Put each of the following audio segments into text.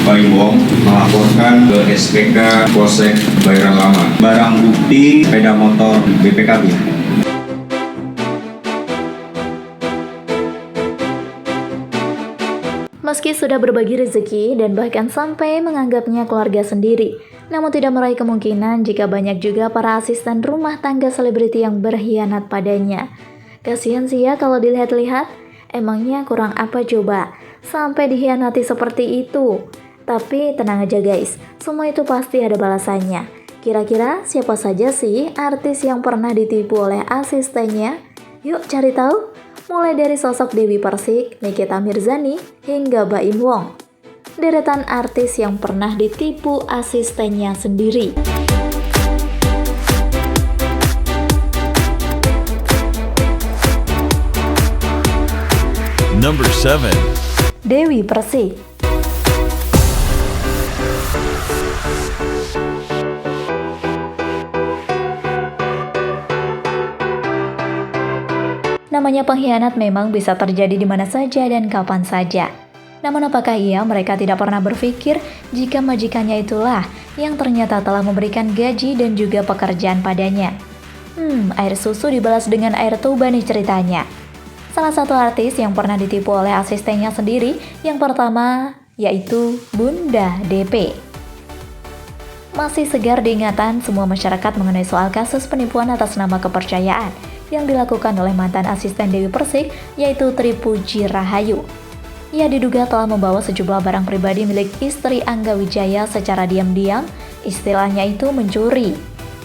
Baimbong melaporkan ke SPK Polsek Bayoran Lama. Barang bukti sepeda motor BPKB. Meski sudah berbagi rezeki dan bahkan sampai menganggapnya keluarga sendiri, namun tidak meraih kemungkinan jika banyak juga para asisten rumah tangga selebriti yang berkhianat padanya. Kasihan sih ya kalau dilihat-lihat, emangnya kurang apa coba sampai dikhianati seperti itu. Tapi tenang aja guys, semua itu pasti ada balasannya. Kira-kira siapa saja sih artis yang pernah ditipu oleh asistennya? Yuk cari tahu. Mulai dari sosok Dewi Persik, Nikita Mirzani, hingga Baim Wong. Deretan artis yang pernah ditipu asistennya sendiri. Number 7. Dewi Persik. Namanya pengkhianat memang bisa terjadi di mana saja dan kapan saja. Namun apakah mereka tidak pernah berpikir jika majikannya itulah yang ternyata telah memberikan gaji dan juga pekerjaan padanya? Air susu dibalas dengan air tuba nih ceritanya. Salah satu artis yang pernah ditipu oleh asistennya sendiri yang pertama yaitu Bunda DP. Masih segar diingatan semua masyarakat mengenai soal kasus penipuan atas nama kepercayaan yang dilakukan oleh mantan asisten Dewi Persik yaitu Tri Puji Rahayu. Ia diduga telah membawa sejumlah barang pribadi milik istri Angga Wijaya secara diam-diam, istilahnya itu mencuri.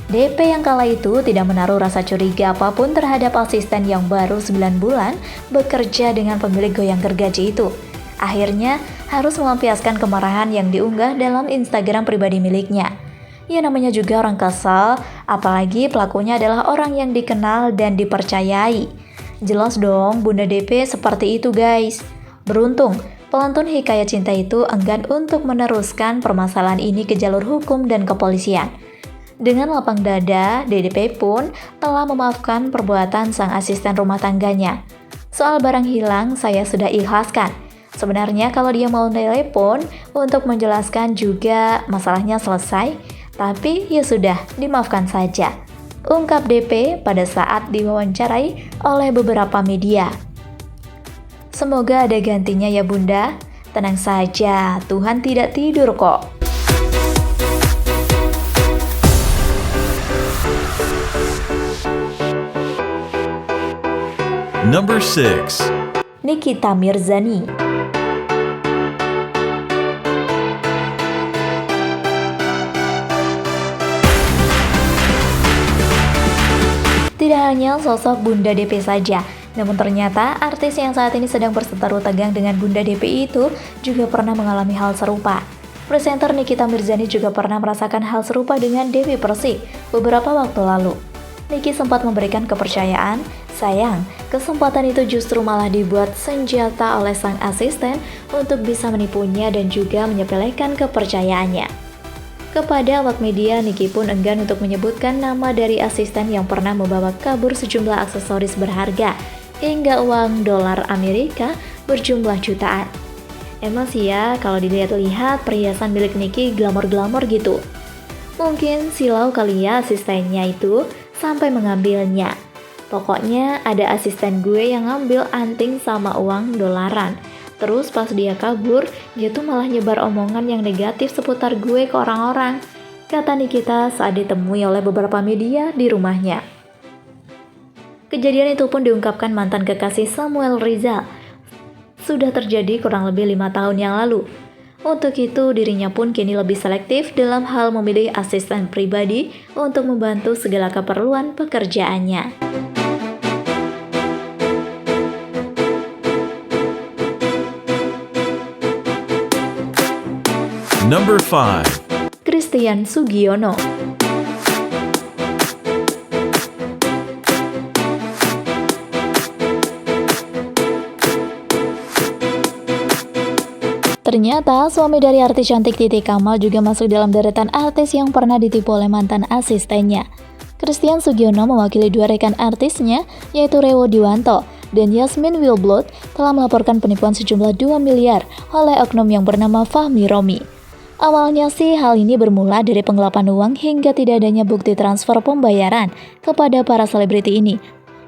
DP yang kala itu tidak menaruh rasa curiga apapun terhadap asisten yang baru 9 bulan bekerja dengan pemilik goyang gergaji itu. Akhirnya harus melampiaskan kemarahan yang diunggah dalam Instagram pribadi miliknya. Ya namanya juga orang kesal, apalagi pelakunya adalah orang yang dikenal dan dipercayai. Jelas dong Bunda DP seperti itu guys. Beruntung, pelantun hikayat cinta itu enggan untuk meneruskan permasalahan ini ke jalur hukum dan kepolisian. Dengan lapang dada, DDP pun telah memaafkan perbuatan sang asisten rumah tangganya. Soal barang hilang saya sudah ikhlaskan. Sebenarnya kalau dia mau telepon untuk menjelaskan juga masalahnya selesai, tapi ya sudah, dimaafkan saja. Ungkap DP pada saat diwawancarai oleh beberapa media. Semoga ada gantinya ya Bunda. Tenang saja, Tuhan tidak tidur kok. Number 6. Nikita Mirzani. Tidak hanya sosok Bunda DP saja, namun ternyata artis yang saat ini sedang berseteru tegang dengan Bunda DP itu juga pernah mengalami hal serupa. Presenter Nikita Mirzani juga pernah merasakan hal serupa dengan Dewi Persik beberapa waktu lalu. Niki sempat memberikan kepercayaan, sayang, kesempatan itu justru malah dibuat senjata oleh sang asisten untuk bisa menipunya dan juga menyepelekan kepercayaannya. Kepada awak media, Niki pun enggan untuk menyebutkan nama dari asisten yang pernah membawa kabur sejumlah aksesoris berharga hingga uang dolar Amerika berjumlah jutaan. Emang sih ya, kalau dilihat-lihat perhiasan milik Niki glamor-glamor gitu. Mungkin silau kali ya asistennya itu sampai mengambilnya. Pokoknya ada asisten gue yang ngambil anting sama uang dolaran. Terus pas dia kabur, dia tuh malah nyebar omongan yang negatif seputar gue ke orang-orang, kata Nikita saat ditemui oleh beberapa media di rumahnya. Kejadian itu pun diungkapkan mantan kekasih Samuel Rizal. Sudah terjadi kurang lebih 5 tahun yang lalu. Untuk itu, dirinya pun kini lebih selektif dalam hal memilih asisten pribadi untuk membantu segala keperluan pekerjaannya. Number 5. Christian Sugiono. Ternyata suami dari artis cantik Titi Kamal juga masuk dalam deretan artis yang pernah ditipu oleh mantan asistennya. Christian Sugiono mewakili dua rekan artisnya, yaitu Rewo Diwanto dan Yasmin Wilblot telah melaporkan penipuan sejumlah 2 miliar oleh oknum yang bernama Fahmi Romi. Awalnya sih hal ini bermula dari penggelapan uang hingga tidak adanya bukti transfer pembayaran kepada para selebriti ini.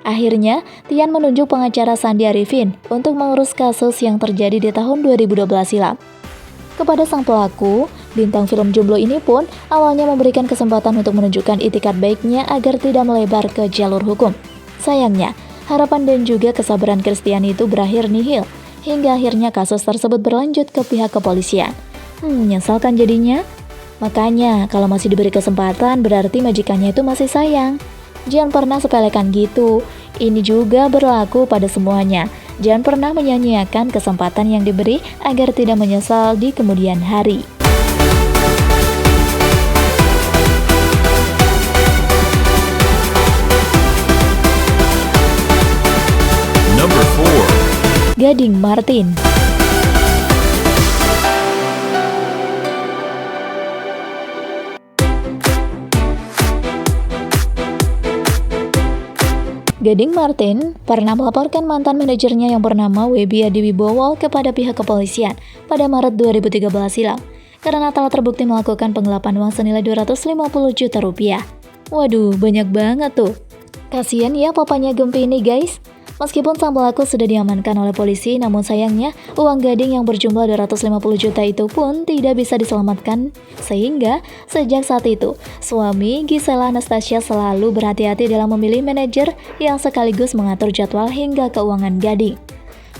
Akhirnya, Tian menunjuk pengacara Sandi Arifin untuk mengurus kasus yang terjadi di tahun 2012 silam. Kepada sang pelaku, bintang film Jomblo ini pun awalnya memberikan kesempatan untuk menunjukkan itikat baiknya agar tidak melebar ke jalur hukum. Sayangnya, harapan dan juga kesabaran Christian itu berakhir nihil, hingga akhirnya kasus tersebut berlanjut ke pihak kepolisian. Menyesalkan jadinya. Makanya, kalau masih diberi kesempatan berarti majikannya itu masih sayang. Jangan pernah sepelekan gitu. Ini juga berlaku pada semuanya. Jangan pernah menyia-nyiakan kesempatan yang diberi agar tidak menyesal di kemudian hari. Number 4. Gading Martin. Gading Martin pernah melaporkan mantan manajernya yang bernama Weby Adiwibowo kepada pihak kepolisian pada Maret 2013 silam karena telah terbukti melakukan penggelapan uang senilai 250 juta rupiah. Waduh, banyak banget tuh. Kasian ya papanya Gempi ini guys. Meskipun sang pelaku sudah diamankan oleh polisi, namun sayangnya uang Gading yang berjumlah 250 juta itu pun tidak bisa diselamatkan. Sehingga sejak saat itu, suami Gisela Anastasia selalu berhati-hati dalam memilih manajer yang sekaligus mengatur jadwal hingga keuangan Gading.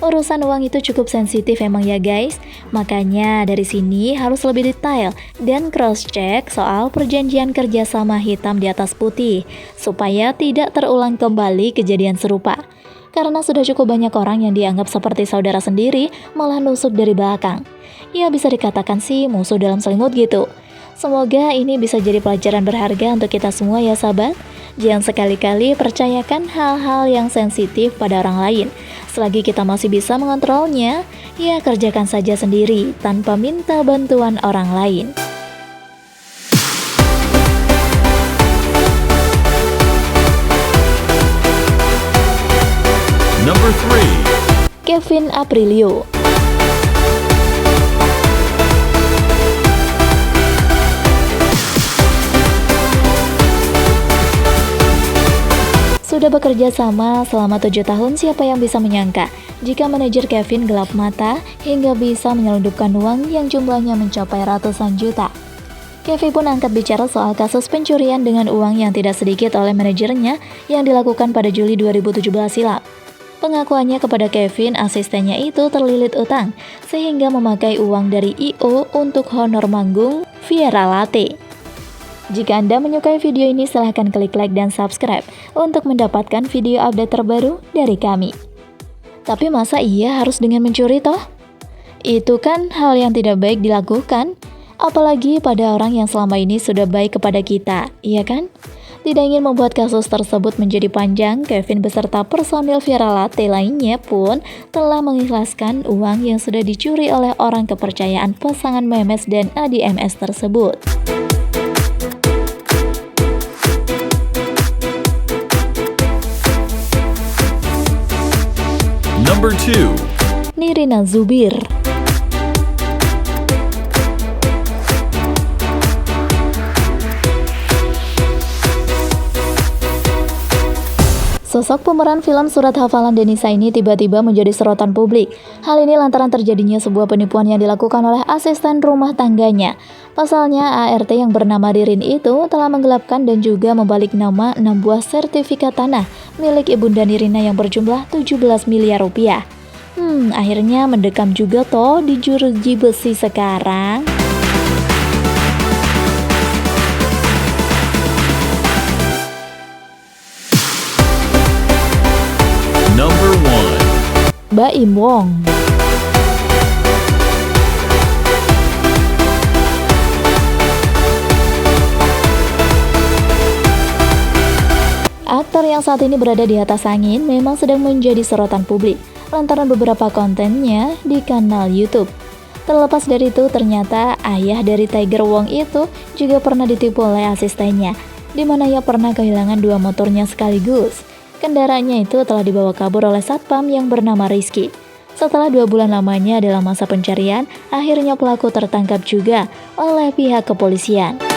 Urusan uang itu cukup sensitif emang ya guys. Makanya dari sini harus lebih detail dan cross-check soal perjanjian kerjasama hitam di atas putih supaya tidak terulang kembali kejadian serupa. Karena sudah cukup banyak orang yang dianggap seperti saudara sendiri malah nusuk dari belakang. Ya bisa dikatakan sih musuh dalam selimut gitu. Semoga ini bisa jadi pelajaran berharga untuk kita semua ya sahabat. Jangan sekali-kali percayakan hal-hal yang sensitif pada orang lain. Selagi kita masih bisa mengontrolnya, ya kerjakan saja sendiri tanpa minta bantuan orang lain. Number 3. Kevin Aprilio. Sudah bekerja sama selama 7 tahun, siapa yang bisa menyangka jika manajer Kevin gelap mata hingga bisa menyelundupkan uang yang jumlahnya mencapai ratusan juta. Kevin pun angkat bicara soal kasus pencurian dengan uang yang tidak sedikit oleh manajernya yang dilakukan pada Juli 2017 silam. Pengakuannya kepada Kevin, asistennya itu terlilit utang sehingga memakai uang dari I.O. untuk honor manggung Viera Latte. Jika Anda menyukai video ini, silahkan klik like dan subscribe untuk mendapatkan video update terbaru dari kami. Tapi masa iya harus dengan mencuri toh? Itu kan hal yang tidak baik dilakukan, apalagi pada orang yang selama ini sudah baik kepada kita, iya kan? Tidak ingin membuat kasus tersebut menjadi panjang, Kevin beserta personil Viera Latte lainnya pun telah mengikhlaskan uang yang sudah dicuri oleh orang kepercayaan pasangan Memes dan Adi MS tersebut. Number 2. Nirina Zubir. Sosok pemeran film Surat Hafalan Denisa ini tiba-tiba menjadi sorotan publik. Hal ini lantaran terjadinya sebuah penipuan yang dilakukan oleh asisten rumah tangganya. Pasalnya, ART yang bernama Ririn itu telah menggelapkan dan juga membalik nama 6 buah sertifikat tanah milik Ibunda Nirina yang berjumlah 17 miliar rupiah. Akhirnya mendekam juga toh di jeruji besi sekarang. Number 1. Baim Wong. Aktor yang saat ini berada di atas angin memang sedang menjadi sorotan publik lantaran beberapa kontennya di kanal YouTube. Terlepas dari itu, ternyata ayah dari Tiger Wong itu juga pernah ditipu oleh asistennya, di mana ia pernah kehilangan 2 motornya sekaligus. Kendaraannya itu telah dibawa kabur oleh satpam yang bernama Rizky. Setelah 2 bulan lamanya dalam masa pencarian, akhirnya pelaku tertangkap juga oleh pihak kepolisian.